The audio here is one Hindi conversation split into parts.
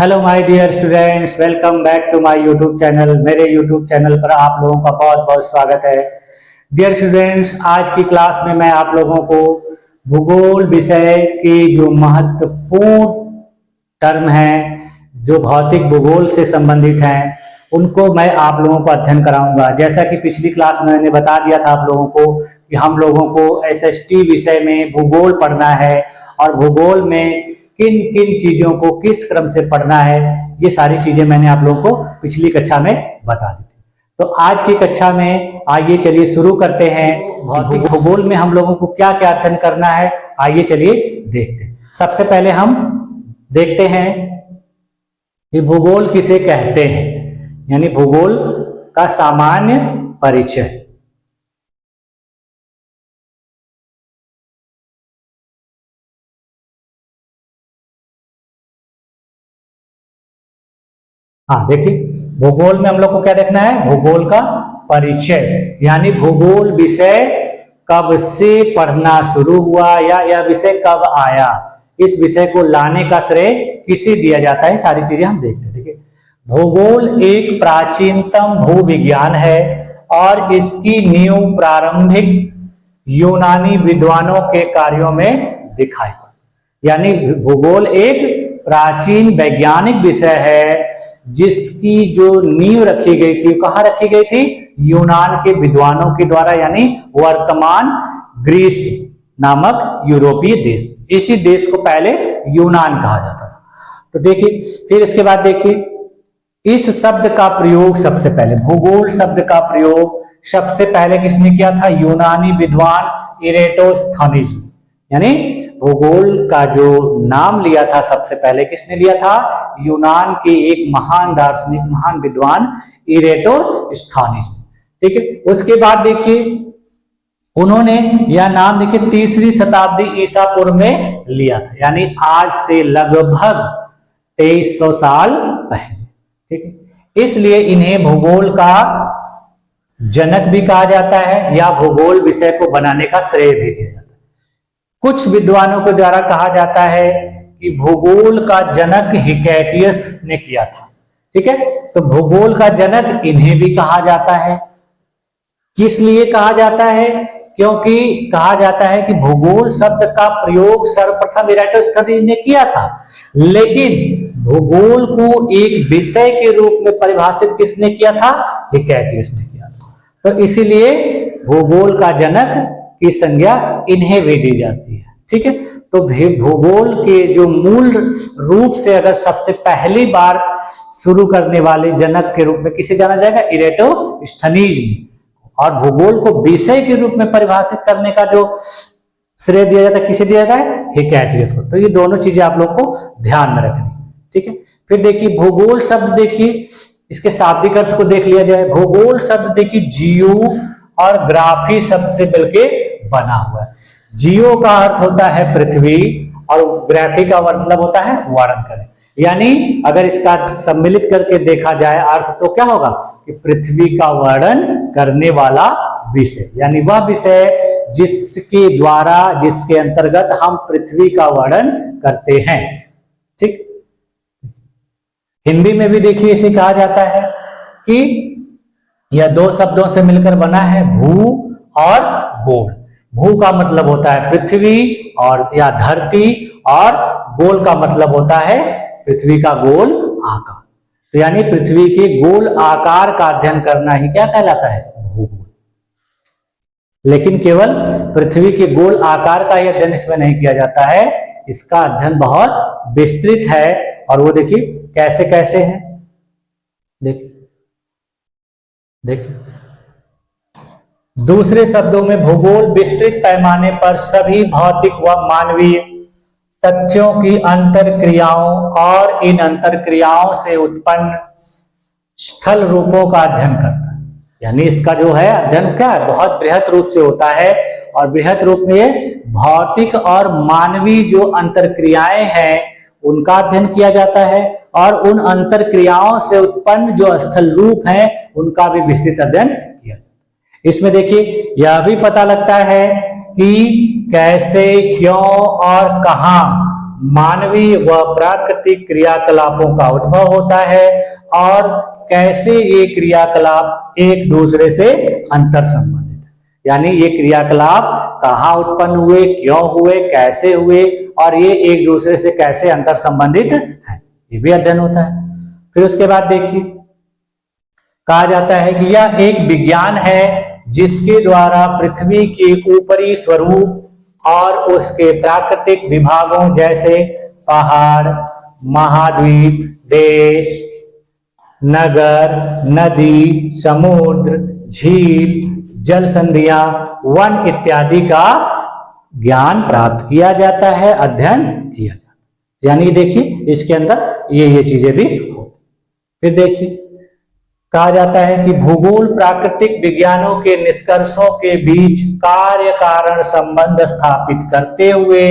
Hello my dear students, welcome back to my YouTube channel. मेरे यूट्यूब चैनल पर आप लोगों का बहुत बहुत स्वागत है। डियर स्टूडेंट्स, आज की क्लास में मैं आप लोगों को भूगोल विषय के जो महत्वपूर्ण टर्म हैं, जो भौतिक भूगोल से संबंधित हैं, उनको मैं आप लोगों को अध्ययन कराऊंगा। जैसा कि पिछली क्लास में मैंने बता दिया था आप लोगों को कि हम लोगों को एसएसटी विषय में भूगोल पढ़ना है और भूगोल में किन किन चीजों को किस क्रम से पढ़ना है, ये सारी चीजें मैंने आप लोगों को पिछली कक्षा में बता दी थी। तो आज की कक्षा में आइए चलिए शुरू करते हैं। भौतिक भूगोल में हम लोगों को क्या क्या अध्ययन करना है, आइए चलिए देखते हैं। सबसे पहले हम देखते हैं कि भूगोल किसे कहते हैं, यानी भूगोल का सामान्य परिचय। हाँ देखिए, भूगोल में हम लोग को क्या देखना है, भूगोल का परिचय, यानी भूगोल विषय कब से पढ़ना शुरू हुआ या यह विषय कब आया, इस विषय को लाने का श्रेय किसे दिया जाता है, सारी चीजें हम देखते हैं। देखिए, भूगोल एक प्राचीनतम भूविज्ञान है और इसकी नींव प्रारंभिक यूनानी विद्वानों के कार्यों में दिखाई पड़ी। यानी भूगोल एक प्राचीन वैज्ञानिक विषय है जिसकी जो नींव रखी गई थी, कहाँ रखी गई थी, यूनान के विद्वानों के द्वारा, यानी वर्तमान ग्रीस नामक यूरोपीय देश। इसी देश को पहले यूनान कहा जाता था। तो देखिए, फिर इसके बाद देखिए, इस शब्द का प्रयोग सबसे पहले, भूगोल शब्द का प्रयोग सबसे पहले किसने किया था, यूनानी विद्वान इरेटोस्थनीज। यानी भूगोल का जो नाम लिया था सबसे पहले किसने लिया था, यूनान के एक महान दार्शनिक, महान विद्वान इरेटोस्थनीज। ठीक है, उसके बाद देखिए, उन्होंने यह नाम देखिए 3री शताब्दी ईसा पूर्व में लिया था, यानी आज से लगभग 2300 साल पहले। ठीक है, इसलिए इन्हें भूगोल का जनक भी कहा जाता है या भूगोल विषय को बनाने का श्रेय भी दिया जाता है। कुछ विद्वानों के द्वारा कहा जाता है कि भूगोल का जनक हिकैटियस ने किया था। ठीक है, तो भूगोल का जनक इन्हें भी कहा जाता है। किस लिए कहा जाता है, क्योंकि कहा जाता है कि भूगोल शब्द का प्रयोग सर्वप्रथम इरेटोस्थनीज ने किया था, लेकिन भूगोल को एक विषय के रूप में परिभाषित किसने किया था, हिकैटियस ने किया था। तो इसीलिए भूगोल का जनक की संज्ञा इन्हें भी दी जाती है। ठीक है, तो भूगोल के जो मूल रूप से अगर सबसे पहली बार शुरू करने वाले जनक के रूप में किसे जाना जाएगा, इरेटोस्थनीज ने, और भूगोल को विषय के रूप में परिभाषित करने का जो श्रेय दिया जाता है किसे दिया जाता है, हिकैटियस को। तो ये दोनों चीजें आप लोग को ध्यान में रखनी। ठीक है, फिर देखिए भूगोल शब्द, देखिए इसके शाब्दिक अर्थ को देख लिया जाए। भूगोल शब्द देखिए जियो और ग्राफी शब्द से मिलके बना हुआ है। जियो का अर्थ होता है पृथ्वी और ग्राफी का मतलब होता है वर्णन करें, यानी अगर इसका सम्मिलित करके देखा जाए अर्थ तो क्या होगा कि पृथ्वी का वर्णन करने वाला विषय, यानी वह विषय जिसके द्वारा, जिसके अंतर्गत हम पृथ्वी का वर्णन करते हैं। ठीक, हिंदी में भी देखिए इसे कहा जाता है कि यह दो शब्दों से मिलकर बना है, भू और गोल। भू का मतलब होता है पृथ्वी और या धरती, और गोल का मतलब होता है पृथ्वी का गोल आकार। तो यानी पृथ्वी के गोल आकार का अध्ययन करना ही क्या कहलाता है, भूगोल। लेकिन केवल पृथ्वी के गोल आकार का ही अध्ययन इसमें नहीं किया जाता है, इसका अध्ययन बहुत विस्तृत है। और वो देखिए कैसे कैसे है, देखिए देखिए, दूसरे शब्दों में भूगोल विस्तृत पैमाने पर सभी भौतिक व मानवीय तथ्यों की अंतरक्रियाओं और इन अंतरक्रियाओं से उत्पन्न स्थल रूपों का अध्ययन करता है। यानी इसका जो है अध्ययन क्या है, बहुत बृहत रूप से होता है, और बृहत रूप में भौतिक और मानवीय जो अंतरक्रियाएं हैं उनका अध्ययन किया जाता है, और उन अंतरक्रियाओं से उत्पन्न जो स्थल रूप हैं उनका भी विस्तृत अध्ययन किया जाता है। इसमें देखिए यह भी पता लगता है कि कैसे, क्यों और कहां मानवीय व प्राकृतिक क्रियाकलापों का उद्भव होता है और कैसे ये क्रियाकलाप एक दूसरे से अंतर संबंधित है, यानी ये क्रियाकलाप कहाँ उत्पन्न हुए, क्यों हुए, कैसे हुए और ये एक दूसरे से कैसे अंतर संबंधित है, ये भी अध्ययन होता है। फिर उसके बाद देखिए कहा जाता है कि यह एक विज्ञान है जिसके द्वारा पृथ्वी के ऊपरी स्वरूप और उसके प्राकृतिक विभागों जैसे पहाड़, महाद्वीप, देश, नगर, नदी, समुद्र, झील, जल संधियां, वन इत्यादि का ज्ञान प्राप्त किया जाता है, अध्ययन किया जाता है। यानी देखिए इसके अंदर ये चीजें भी हो। फिर देखिए कहा जाता है कि भूगोल प्राकृतिक विज्ञानों के निष्कर्षों के बीच कार्य कारण संबंध स्थापित करते हुए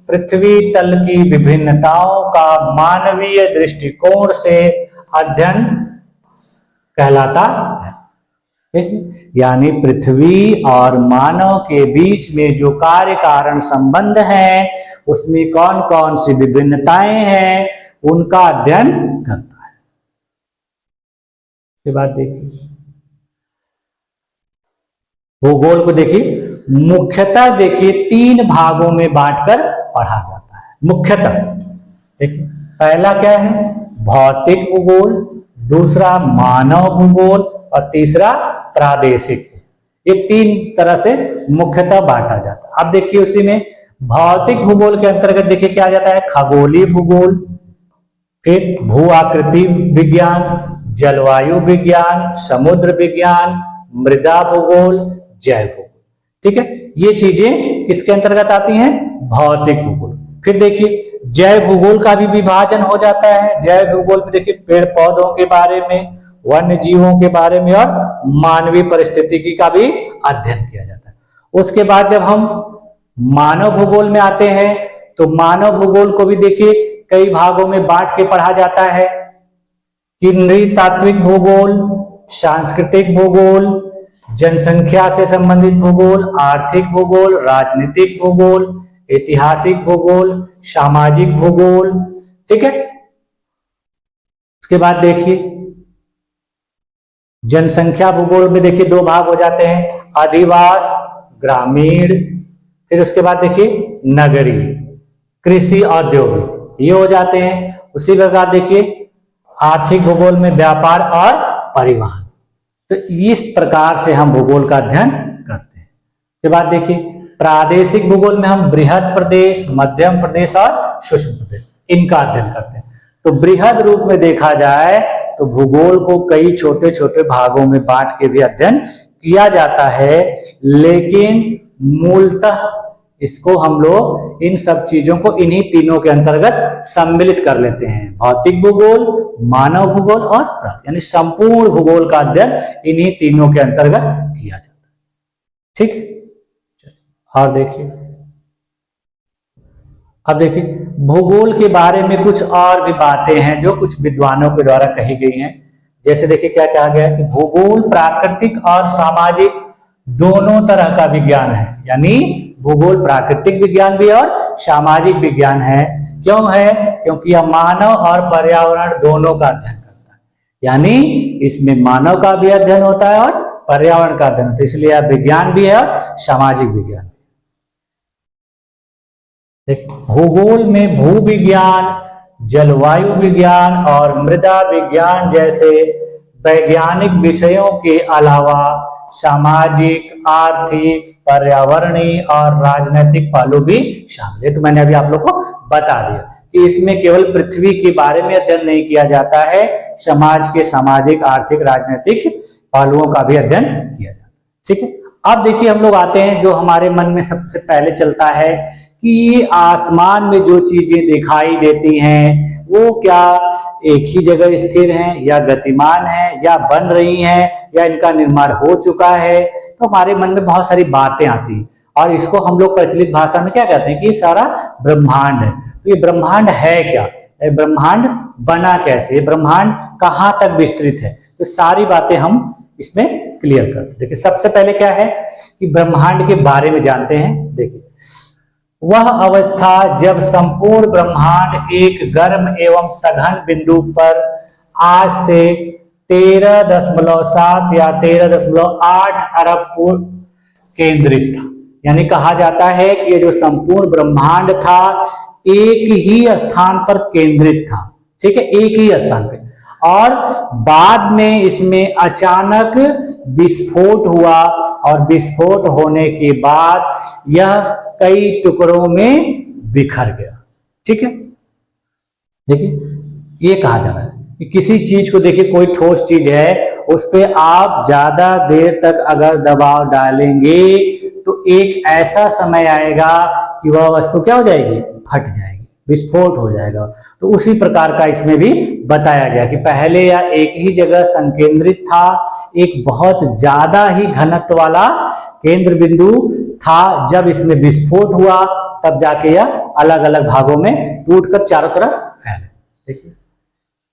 पृथ्वी तल की विभिन्नताओं का मानवीय दृष्टिकोण से अध्ययन कहलाता है। यानी पृथ्वी और मानव के बीच में जो कार्य कारण संबंध है उसमें कौन कौन सी विभिन्नताएं हैं उनका अध्ययन करता है। के बाद देखिए भूगोल को देखिए मुख्यतः देखिए 3 भागों में बांटकर पढ़ा जाता है। मुख्यतः देखिए पहला क्या है, भौतिक भूगोल, दूसरा मानव भूगोल और तीसरा प्रादेशिक। ये 3 तरह से मुख्यतः बांटा जाता है। अब देखिए उसी में भौतिक भूगोल के अंतर्गत देखिए क्या आ जाता है, खगोलीय भूगोल, फिर भू आकृति विज्ञान, जलवायु विज्ञान, समुद्र विज्ञान, मृदा भूगोल, जैव भूगोल। ठीक है, ये चीजें किसके अंतर्गत आती हैं, भौतिक भूगोल। फिर देखिए जैव भूगोल का भी विभाजन हो जाता है। जैव भूगोल में देखिए पेड़ पौधों के बारे में, वन्य जीवों के बारे में और मानवीय परिस्थितिकी का भी अध्ययन किया जाता है। उसके बाद जब हम मानव भूगोल में आते हैं तो मानव भूगोल को भी देखिए कई भागों में बांट के पढ़ा जाता है। केंद्रीय तात्विक भूगोल, सांस्कृतिक भूगोल, जनसंख्या से संबंधित भूगोल, आर्थिक भूगोल, राजनीतिक भूगोल, ऐतिहासिक भूगोल, सामाजिक भूगोल। ठीक है, उसके बाद देखिए जनसंख्या भूगोल में देखिए 2 भाग हो जाते हैं, अधिवास, ग्रामीण, फिर उसके बाद देखिए नगरीय, कृषि, औद्योगिक, ये हो जाते हैं। उसी प्रकार देखिए आर्थिक भूगोल में व्यापार और परिवहन। तो इस प्रकार से हम भूगोल का अध्ययन करते हैं। के बाद देखिए प्रादेशिक भूगोल में हम बृहद प्रदेश, मध्यम प्रदेश और सूक्ष्म प्रदेश इनका अध्ययन करते हैं। तो बृहद रूप में देखा जाए तो भूगोल को कई छोटे छोटे भागों में बांट के भी अध्ययन किया जाता है, लेकिन मूलतः इसको हम लोग इन सब चीजों को इन्हीं तीनों के अंतर्गत सम्मिलित कर लेते हैं, भौतिक भूगोल, मानव भूगोल और यानी संपूर्ण भूगोल का अध्ययन इन्हीं तीनों के अंतर्गत किया जाता है। ठीक है, और देखिए अब देखिए भूगोल के बारे में कुछ और भी बातें हैं जो कुछ विद्वानों के द्वारा कही गई हैं। जैसे देखिए क्या कहा गया है कि भूगोल प्राकृतिक और सामाजिक दोनों तरह का विज्ञान है। यानी भूगोल प्राकृतिक विज्ञान भी और सामाजिक विज्ञान है। क्यों है, क्योंकि यह मानव और पर्यावरण दोनों का अध्ययन करता है। यानी इसमें मानव का भी अध्ययन होता है और पर्यावरण का अध्ययन होता है, इसलिए यह विज्ञान भी है और सामाजिक विज्ञान। भूगोल में भू विज्ञान, जलवायु विज्ञान और मृदा विज्ञान जैसे वैज्ञानिक विषयों के अलावा सामाजिक, आर्थिक, पर्यावरणीय और राजनीतिक पहलू भी शामिल है। तो मैंने अभी आप लोग को बता दिया कि इसमें केवल पृथ्वी के बारे में अध्ययन नहीं किया जाता है, समाज के सामाजिक, आर्थिक, राजनीतिक पहलुओं का भी अध्ययन किया जाता है। ठीक है, अब देखिए हम लोग आते हैं जो हमारे मन में सबसे पहले चलता है कि आसमान में जो चीजें दिखाई देती हैं वो क्या एक ही जगह स्थिर हैं या गतिमान हैं या बन रही हैं या इनका निर्माण हो चुका है। तो हमारे मन में बहुत सारी बातें आती हैं और इसको हम लोग प्रचलित भाषा में क्या कहते हैं कि सारा ब्रह्मांड है। तो ये ब्रह्मांड है क्या, ब्रह्मांड बना कैसे, ये ब्रह्मांड कहाँ तक विस्तृत है, तो सारी बातें हम इसमें क्लियर करते हैं। देखिए सबसे पहले क्या है कि ब्रह्मांड के बारे में जानते हैं। देखिए वह अवस्था जब संपूर्ण ब्रह्मांड एक गर्म एवं सघन बिंदु पर आज से 13.7 या 13.8 अरब पूर्व केंद्रित था। यानी कहा जाता है कि ये जो संपूर्ण ब्रह्मांड था एक ही स्थान पर केंद्रित था, ठीक है, एक ही स्थान पे, और बाद में इसमें अचानक विस्फोट हुआ और विस्फोट होने के बाद यह कई टुकड़ों में बिखर गया। ठीक है, देखिए ये कहा जा रहा है कि किसी चीज को, देखिए कोई ठोस चीज है, उस पे आप ज्यादा देर तक अगर दबाव डालेंगे तो एक ऐसा समय आएगा कि वह वस्तु क्या हो जाएगी, फट जाएगी, विस्फोट हो जाएगा। तो उसी प्रकार का इसमें भी बताया गया कि पहले यह एक ही जगह संकेंद्रित था, एक बहुत ज्यादा ही घनत्व वाला केंद्र बिंदु था। जब इसमें विस्फोट हुआ तब जाके यह अलग अलग भागों में टूटकर चारों तरफ फैले। देखिए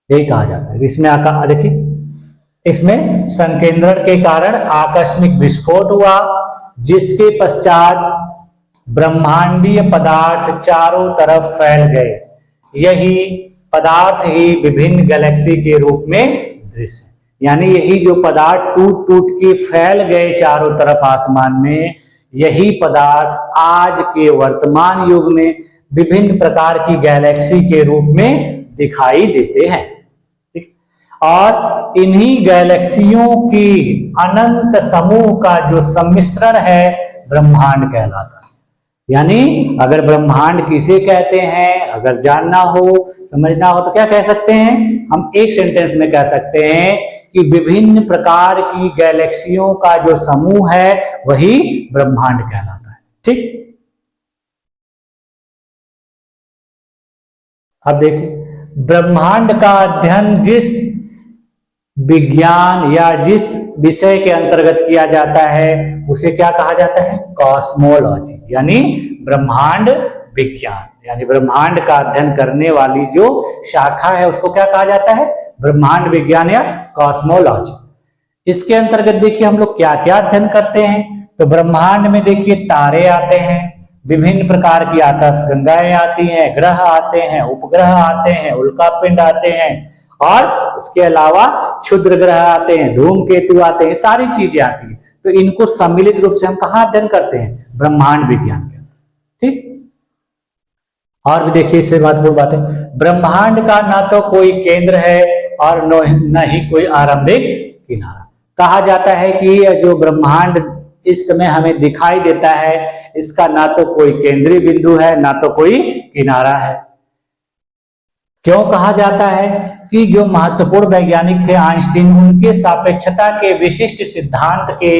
यही कहा जाता है। इसमें देखिए इसमें संकेंद्रण के कारण आकस्मिक विस्फोट हुआ, जिसके पश्चात ब्रह्मांडीय पदार्थ चारों तरफ फैल गए। यही पदार्थ ही विभिन्न गैलेक्सी के रूप में दृश्य, यानी यही जो पदार्थ टूट टूट के फैल गए चारों तरफ आसमान में, यही पदार्थ आज के वर्तमान युग में विभिन्न प्रकार की गैलेक्सी के रूप में दिखाई देते हैं। ठीक, और इन्हीं गैलेक्सियों की अनंत समूह का जो सम्मिश्रण है ब्रह्मांड कहलाता है। यानी अगर ब्रह्मांड किसे कहते हैं, अगर जानना हो समझना हो तो क्या कह सकते हैं, हम एक सेंटेंस में कह सकते हैं कि विभिन्न प्रकार की गैलेक्सियों का जो समूह है वही ब्रह्मांड कहलाता है। ठीक, अब देखिए ब्रह्मांड का अध्ययन जिस विज्ञान या जिस विषय के अंतर्गत किया जाता है उसे क्या कहा जाता है, कॉस्मोलॉजी, यानी ब्रह्मांड विज्ञान, यानी ब्रह्मांड का अध्ययन करने वाली जो शाखा है उसको क्या कहा जाता है, ब्रह्मांड विज्ञान या कॉस्मोलॉजी। इसके अंतर्गत देखिए हम लोग क्या क्या अध्ययन करते हैं, तो ब्रह्मांड में देखिए तारे आते हैं, विभिन्न प्रकार की आकाश गंगाएं आती हैं, ग्रह आते हैं, उपग्रह आते हैं, उल्कापिंड आते हैं, और उसके अलावा क्षुद्र ग्रह आते हैं, धूमकेतु आते हैं, सारी चीजें आती हैं। तो इनको सम्मिलित रूप से हम कहाँ अध्ययन करते हैं, ब्रह्मांड विज्ञान के अंदर। ठीक, और भी देखिए इससे महत्वपूर्ण बात है, ब्रह्मांड का ना तो कोई केंद्र है और न ही कोई आरंभिक किनारा। कहा जाता है कि जो ब्रह्मांड इस समय हमें दिखाई देता है इसका ना तो कोई केंद्रीय बिंदु है ना तो कोई किनारा है। क्यों कहा जाता है कि जो महत्वपूर्ण वैज्ञानिक थे आइंस्टीन, उनके सापेक्षता के विशिष्ट सिद्धांत के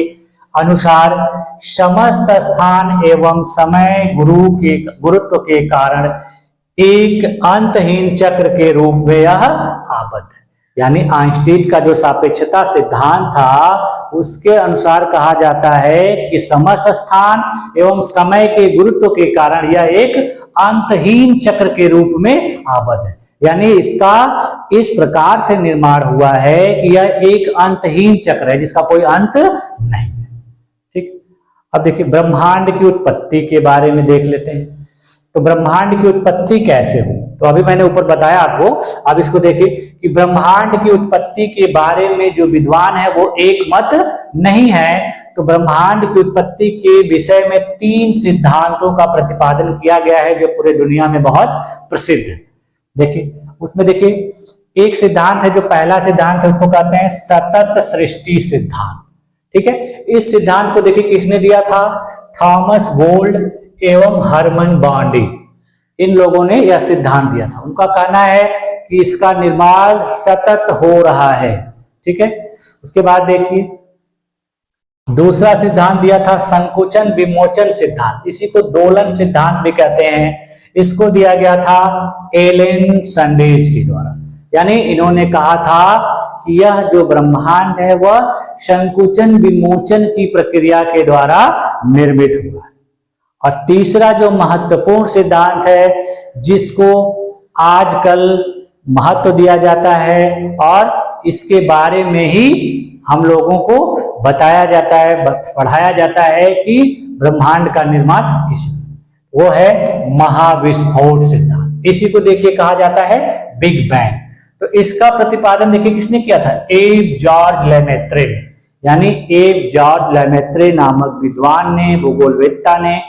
अनुसार समस्त स्थान एवं समय गुरुत्व के कारण एक अंतहीन चक्र के रूप में यह आबद्ध है। यानी आइंस्टीन का जो सापेक्षता सिद्धांत था उसके अनुसार कहा जाता है कि समस्त स्थान एवं समय के गुरुत्व के कारण यह एक अंतहीन चक्र के रूप में आबद्ध है। यानी इसका इस प्रकार से निर्माण हुआ है कि यह एक अंतहीन चक्र है जिसका कोई अंत नहीं है। ठीक, अब देखिए ब्रह्मांड की उत्पत्ति के बारे में देख लेते हैं। तो ब्रह्मांड की उत्पत्ति कैसे हुई, तो अभी मैंने ऊपर बताया आपको। अब इसको देखिए कि ब्रह्मांड की उत्पत्ति के बारे में जो विद्वान है वो एक मत नहीं है। तो ब्रह्मांड की उत्पत्ति के विषय में 3 सिद्धांतों का प्रतिपादन किया गया है जो पूरे दुनिया में बहुत प्रसिद्ध है। देखिए उसमें देखिए एक सिद्धांत है, जो पहला सिद्धांत है उसको कहते हैं सतत सृष्टि सिद्धांत। ठीक है, इस सिद्धांत को देखिए किसने दिया था, थॉमस बोल्ड एवं हरमन बॉन्डी, इन लोगों ने यह सिद्धांत दिया था। उनका कहना है कि इसका निर्माण सतत हो रहा है। ठीक है, उसके बाद देखिए दूसरा सिद्धांत दिया था संकुचन विमोचन सिद्धांत, इसी को दोलन सिद्धांत भी कहते हैं। इसको दिया गया था एलेन संडेज के द्वारा। यानी इन्होंने कहा था कि यह जो ब्रह्मांड है वह संकुचन विमोचन की प्रक्रिया के द्वारा निर्मित हुआ है। और तीसरा जो महत्वपूर्ण सिद्धांत है जिसको आजकल महत्व दिया जाता है और इसके बारे में ही हम लोगों को बताया जाता है, पढ़ाया जाता है कि ब्रह्मांड का निर्माण किसी, वो है महाविस्फोट सिद्धांत। इसी को देखिए कहा जाता है बिग बैंग। तो इसका प्रतिपादन देखिए किसने किया था? एब जॉर्ज लेमेत्रे, यानी एब जॉर्ज लेमेत्रे नामक विद्वान ने, भूगोलवेत्ता ने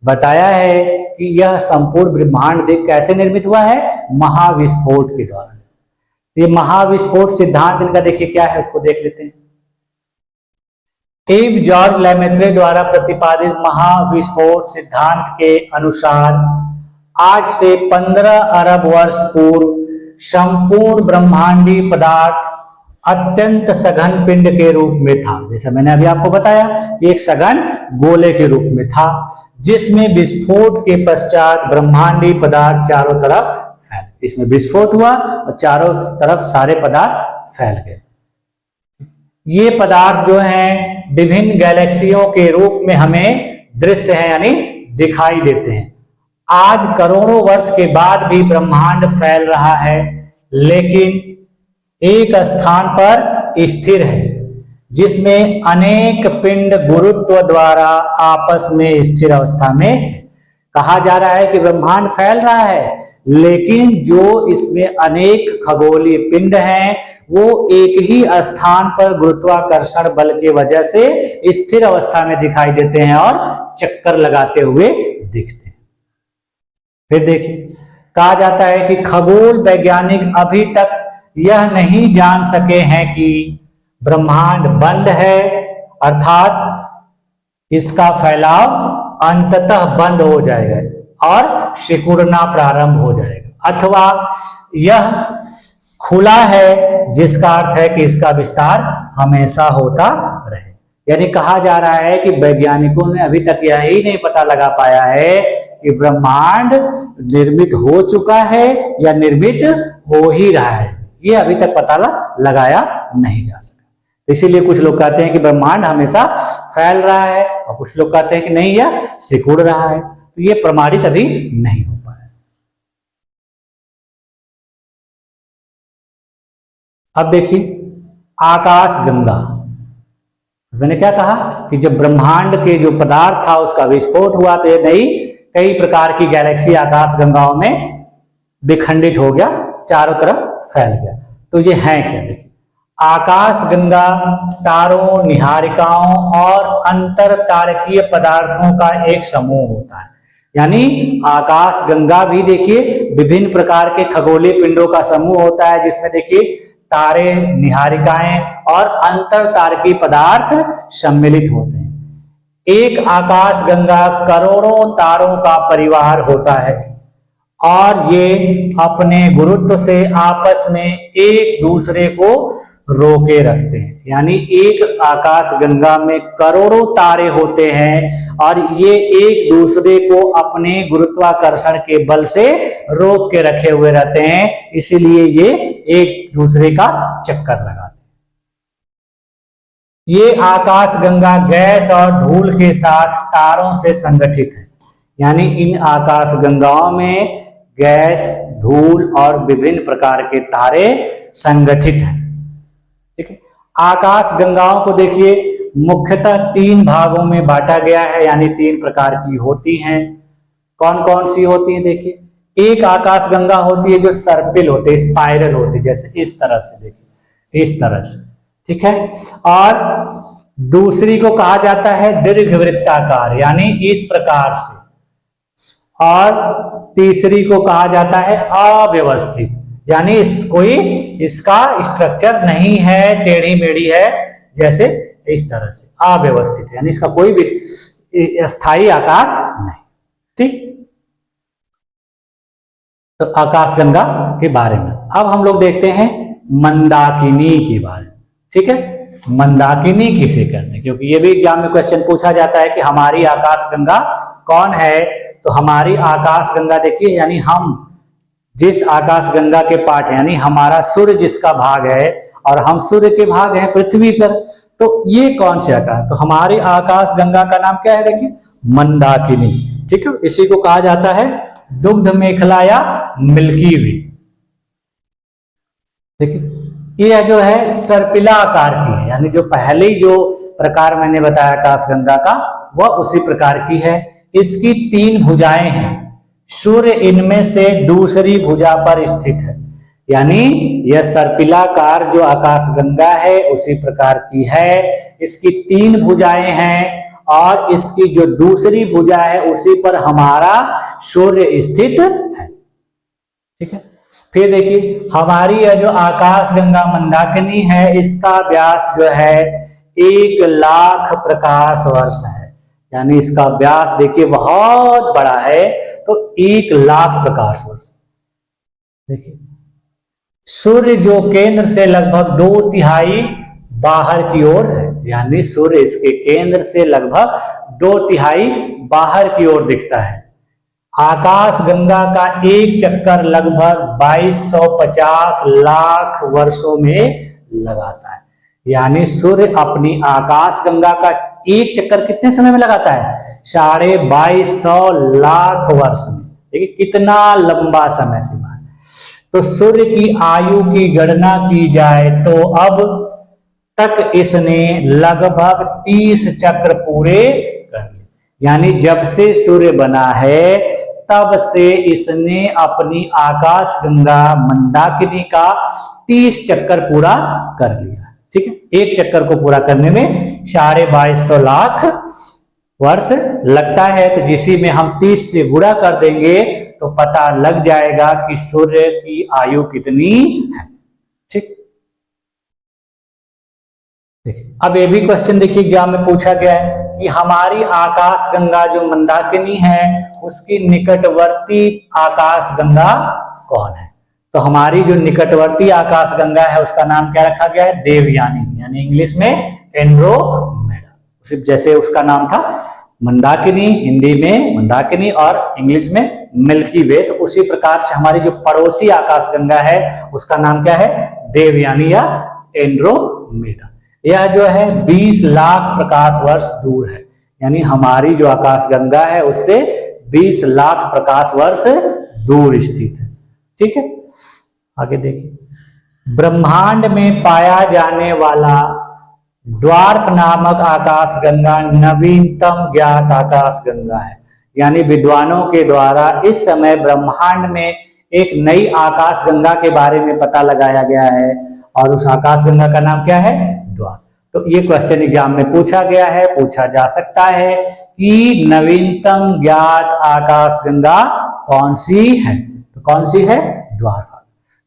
बताया है कि यह संपूर्ण ब्रह्मांड कैसे निर्मित हुआ है? महाविस्फोट के द्वारा। ये महाविस्फोट सिद्धांत इनका देखिए क्या है, उसको देख लेते हैं। एब जॉर्ज लेमेत्रे द्वारा प्रतिपादित महाविस्फोट सिद्धांत के अनुसार आज से 15 अरब वर्ष पूर्व संपूर्ण ब्रह्मांडीय पदार्थ अत्यंत सघन पिंड के रूप में था। जैसे मैंने अभी आपको बताया कि एक सघन गोले के रूप में था, जिसमें विस्फोट के पश्चात ब्रह्मांडीय पदार्थ चारों तरफ फैल। इसमें विस्फोट हुआ और चारों तरफ सारे पदार्थ फैल गए। ये पदार्थ जो हैं विभिन्न गैलेक्सियों के रूप में हमें दृश्य है, यानी दिखाई देते हैं। आज करोड़ों वर्ष के बाद भी ब्रह्मांड फैल रहा है, लेकिन एक स्थान पर स्थिर है, जिसमें अनेक पिंड गुरुत्व द्वारा आपस में स्थिर अवस्था में। कहा जा रहा है कि ब्रह्मांड फैल रहा है, लेकिन जो इसमें अनेक खगोलीय पिंड हैं वो एक ही स्थान पर गुरुत्वाकर्षण बल की वजह से स्थिर अवस्था में दिखाई देते हैं और चक्कर लगाते हुए दिखते हैं। फिर देखिए कहा जाता है कि खगोल वैज्ञानिक अभी तक यह नहीं जान सके हैं कि ब्रह्मांड बंद है, अर्थात इसका फैलाव अंततः बंद हो जाएगा और सिकुड़ना प्रारंभ हो जाएगा, अथवा यह खुला है, जिसका अर्थ है कि इसका विस्तार हमेशा होता रहे। यानी कहा जा रहा है कि वैज्ञानिकों ने अभी तक यही नहीं पता लगा पाया है कि ब्रह्मांड निर्मित हो चुका है या निर्मित हो ही रहा है। ये अभी तक पता लगाया नहीं जा सका। इसीलिए कुछ लोग कहते हैं कि ब्रह्मांड हमेशा फैल रहा है और कुछ लोग कहते हैं कि नहीं, यह सिकुड़ रहा है। तो ये प्रमाणित अभी नहीं हो पाया। अब देखिए आकाश गंगा। मैंने क्या कहा कि जब ब्रह्मांड के जो पदार्थ था उसका विस्फोट हुआ तो ये नई कई प्रकार की गैलेक्सी आकाश गंगाओं में विखंडित हो गया, चारों तरफ फैल गया। तो ये है क्या? देखिए आकाश गंगा तारों, निहारिकाओं और अंतर तारकीय पदार्थों का एक समूह होता है। यानी आकाश गंगा भी देखिए विभिन्न प्रकार के खगोलीय पिंडों का समूह होता है, जिसमें देखिए तारे, निहारिकाएं और अंतर तारकीय पदार्थ सम्मिलित होते हैं। एक आकाश गंगा करोड़ों तारों का परिवार होता है और ये अपने गुरुत्व से आपस में एक दूसरे को रोके रखते हैं। यानी एक आकाश गंगा में करोड़ों तारे होते हैं और ये एक दूसरे को अपने गुरुत्वाकर्षण के बल से रोक के रखे हुए रहते हैं, इसीलिए ये एक दूसरे का चक्कर लगाते हैं। ये आकाश गंगा गैस और धूल के साथ तारों से संगठित है। यानी इन आकाश गंगाओं में गैस, धूल और विभिन्न प्रकार के तारे संगठित हैं। ठीक है। आकाश गंगाओं को देखिए मुख्यतः 3 भागों में बांटा गया है, यानी 3 प्रकार की होती हैं। कौन कौन सी होती हैं? देखिए एक आकाश गंगा होती है जो सर्पिल होते, स्पाइरल होते, जैसे इस तरह से, देखिए इस तरह से, ठीक है। और दूसरी को कहा जाता है दीर्घवृत्ताकार, यानी इस प्रकार से। और तीसरी को कहा जाता है अव्यवस्थित, यानी कोई इसका स्ट्रक्चर नहीं है, टेढ़ी मेढ़ी है, जैसे इस तरह से अव्यवस्थित, यानी इसका कोई भी स्थायी आकार नहीं। ठीक, तो आकाशगंगा के बारे में अब हम लोग देखते हैं मंदाकिनी के बारे में। ठीक है, मंदाकिनी किसे कहते हैं, क्योंकि ये भी एग्जाम में क्वेश्चन पूछा जाता है कि हमारी आकाशगंगा कौन है। तो हमारी आकाशगंगा देखिए, यानी हम जिस आकाशगंगा के पार्ट है, यानी हमारा सूर्य जिसका भाग है और हम सूर्य के भाग हैं पृथ्वी पर, तो ये कौन से आकाश, तो हमारी आकाशगंगा का नाम क्या है? देखिए मंदाकिनी। ठीक है, इसी को कहा जाता है दुग्ध मेखला या मिल्की वे। देखिए ये जो है सर्पिला आकार की है, यानी जो पहले जो प्रकार मैंने बताया आकाशगंगा का वह उसी प्रकार की है। इसकी 3 भुजाएं हैं, सूर्य इनमें से दूसरी भुजा पर स्थित है। यानी यह सर्पिलाकार जो आकाशगंगा है उसी प्रकार की है, इसकी 3 भुजाएं हैं और इसकी जो दूसरी भुजा है उसी पर हमारा सूर्य स्थित है। ठीक है, फिर देखिए हमारी यह जो आकाशगंगा मंदाकिनी है इसका व्यास जो है 1,00,000 प्रकाश वर्ष है। यानी इसका व्यास देखिए बहुत बड़ा है, तो 1,00,000 प्रकाश वर्ष। देखिए सूर्य जो केंद्र से लगभग 2/3 बाहर की ओर है, यानी सूर्य इसके केंद्र से लगभग 2/3 बाहर की ओर दिखता है। आकाश गंगा का एक चक्कर लगभग 2250 लाख वर्षों में लगाता है। यानी सूर्य अपनी आकाश गंगा का एक चक्कर कितने समय में लगाता है? 2250 लाख वर्ष में। देखिए कितना लंबा समय सीमा है। तो सूर्य की आयु की गणना की जाए तो अब तक इसने लगभग 30 चक्र पूरे कर लिए। यानी जब से सूर्य बना है तब से इसने अपनी आकाश गंगा मंदाकिनी का 30 चक्कर पूरा कर लिया। ठीक है, एक चक्कर को पूरा करने में 2250 लाख वर्ष लगता है। तो जिसी में हम 30 से गुणा कर देंगे तो पता लग जाएगा कि सूर्य की आयु कितनी है। ठीक, देखिए अब ये भी क्वेश्चन देखिए एग्जाम में पूछा गया है कि हमारी आकाश गंगा जो मंदाकिनी है उसकी निकटवर्ती आकाश गंगा कौन है? तो हमारी जो निकटवर्ती आकाश गंगा है उसका नाम क्या रखा गया है? देवयानी, यानी इंग्लिश में एंड्रोमेडा। जैसे उसका नाम था मंदाकिनी, हिंदी में मंदाकिनी और इंग्लिश में मिल्की वे, तो उसी प्रकार से हमारी जो पड़ोसी आकाश गंगा है उसका नाम क्या है? देवयानी या एंड्रोमेडा। यह जो है 20 लाख प्रकाश वर्ष दूर है। यानी हमारी जो आकाश गंगा है उससे 20 लाख प्रकाश वर्ष दूर स्थित है। ठीक है, आगे देखिए ब्रह्मांड में पाया जाने वाला द्वार्फ नामक आकाश गंगा नवीनतम ज्ञात आकाश गंगा है। यानी विद्वानों के द्वारा इस समय ब्रह्मांड में एक नई आकाश गंगा के बारे में पता लगाया गया है और उस आकाश गंगा का नाम क्या है? द्वार्फ। तो ये क्वेश्चन एग्जाम में पूछा गया है, पूछा जा सकता है कि नवीनतम ज्ञात आकाश गंगा कौन सी है? तो कौन सी है? द्वार्फ।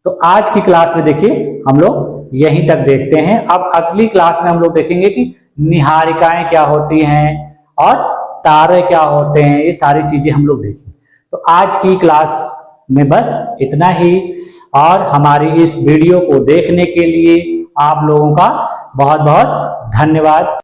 तो आज की क्लास में देखिए हम लोग यहीं तक देखते हैं। अब अगली क्लास में हम लोग देखेंगे कि निहारिकाएं क्या होती हैं और तारे क्या होते हैं, ये सारी चीजें हम लोग देखेंगे। तो आज की क्लास में बस इतना ही, और हमारी इस वीडियो को देखने के लिए आप लोगों का बहुत बहुत धन्यवाद।